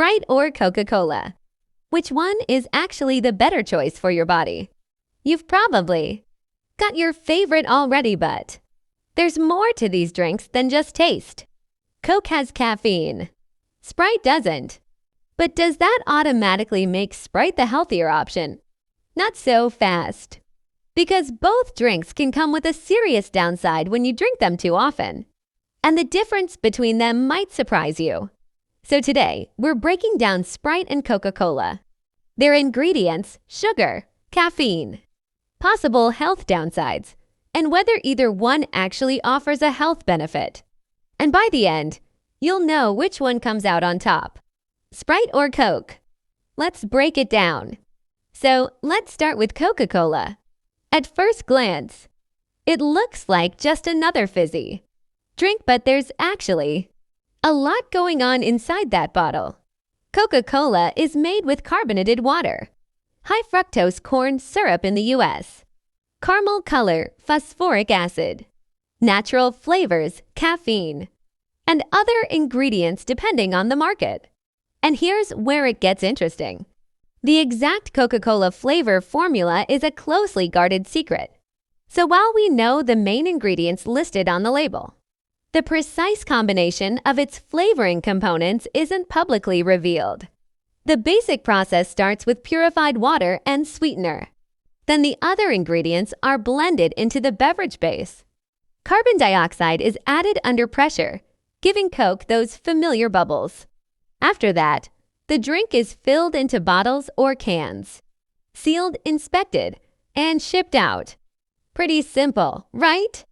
Sprite or Coca-Cola? Which one is actually the better choice for your body? You've probably got your favorite already, but there's more to these drinks than just taste. Coke has caffeine. Sprite doesn't. But does that automatically make Sprite the healthier option? Not so fast. Because both drinks can come with a serious downside when you drink them too often. And the difference between them might surprise you. So today, we're breaking down Sprite and Coca-Cola. Their ingredients, sugar, caffeine, possible health downsides, and whether either one actually offers a health benefit. And by the end, you'll know which one comes out on top. Sprite or Coke? Let's break it down. So let's start with Coca-Cola. At first glance, it looks like just another fizzy drink, but there's actually a lot going on inside that bottle. Coca-Cola is made with carbonated water, high fructose corn syrup in the US, caramel color, phosphoric acid, natural flavors, caffeine, and other ingredients depending on the market. And here's where it gets interesting. The exact Coca-Cola flavor formula is a closely guarded secret. So while we know the main ingredients listed on the label, the precise combination of its flavoring components isn't publicly revealed. The basic process starts with purified water and sweetener. Then the other ingredients are blended into the beverage base. Carbon dioxide is added under pressure, giving Coke those familiar bubbles. After that, the drink is filled into bottles or cans, sealed, inspected, and shipped out. Pretty simple, right?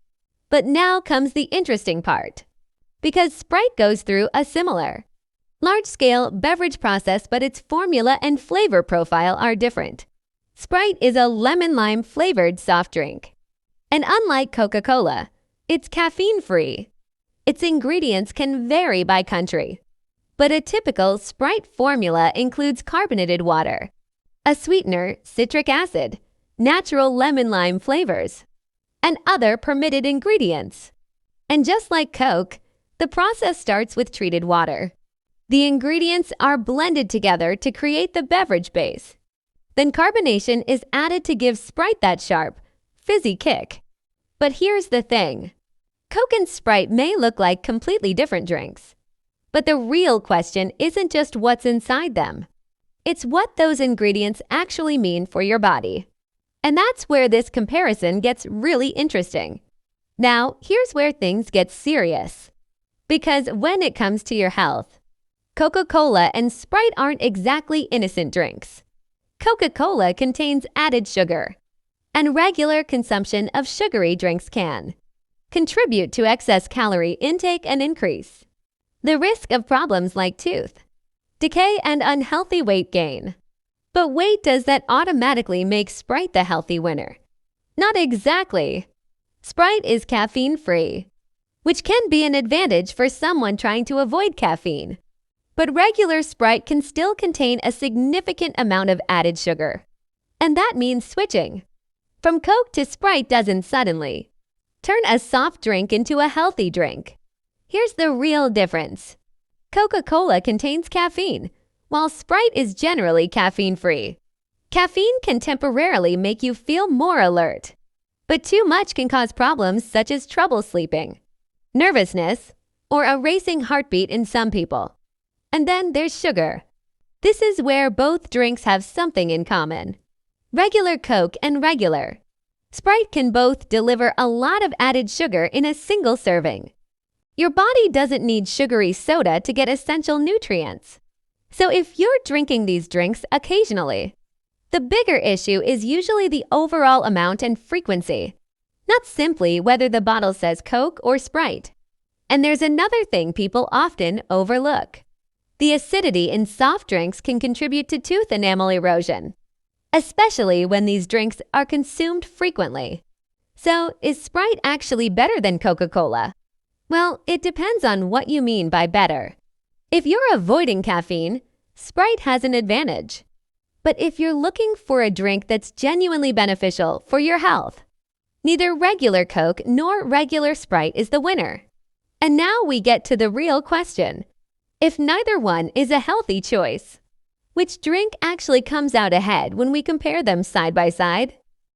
But now comes the interesting part. Because Sprite goes through a similar, large-scale beverage process, but its formula and flavor profile are different. Sprite is a lemon-lime flavored soft drink. And unlike Coca-Cola, it's caffeine-free. Its ingredients can vary by country. But a typical Sprite formula includes carbonated water, a sweetener, citric acid, natural lemon-lime flavors, and other permitted ingredients. And just like Coke, the process starts with treated water. The ingredients are blended together to create the beverage base. Then carbonation is added to give Sprite that sharp, fizzy kick. But here's the thing. Coke and Sprite may look like completely different drinks. But the real question isn't just what's inside them. It's what those ingredients actually mean for your body. And that's where this comparison gets really interesting. Now, here's where things get serious. Because when it comes to your health, Coca-Cola and Sprite aren't exactly innocent drinks. Coca-Cola contains added sugar, and regular consumption of sugary drinks can contribute to excess calorie intake and increase the risk of problems like tooth decay and unhealthy weight gain. But wait, does that automatically make Sprite the healthy winner? Not exactly. Sprite is caffeine-free, which can be an advantage for someone trying to avoid caffeine. But regular Sprite can still contain a significant amount of added sugar. And that means switching from Coke to Sprite doesn't suddenly turn a soft drink into a healthy drink. Here's the real difference. Coca-Cola contains caffeine, while Sprite is generally caffeine-free. Caffeine can temporarily make you feel more alert, but too much can cause problems such as trouble sleeping, nervousness, or a racing heartbeat in some people. And then there's sugar. This is where both drinks have something in common. Regular Coke and regular Sprite can both deliver a lot of added sugar in a single serving. Your body doesn't need sugary soda to get essential nutrients. So if you're drinking these drinks occasionally, the bigger issue is usually the overall amount and frequency, not simply whether the bottle says Coke or Sprite. And there's another thing people often overlook. The acidity in soft drinks can contribute to tooth enamel erosion, especially when these drinks are consumed frequently. So, is Sprite actually better than Coca-Cola? Well, it depends on what you mean by better. If you're avoiding caffeine, Sprite has an advantage. But if you're looking for a drink that's genuinely beneficial for your health, neither regular Coke nor regular Sprite is the winner. And now we get to the real question. if neither one is a healthy choice? Which drink actually comes out ahead when we compare them side by side?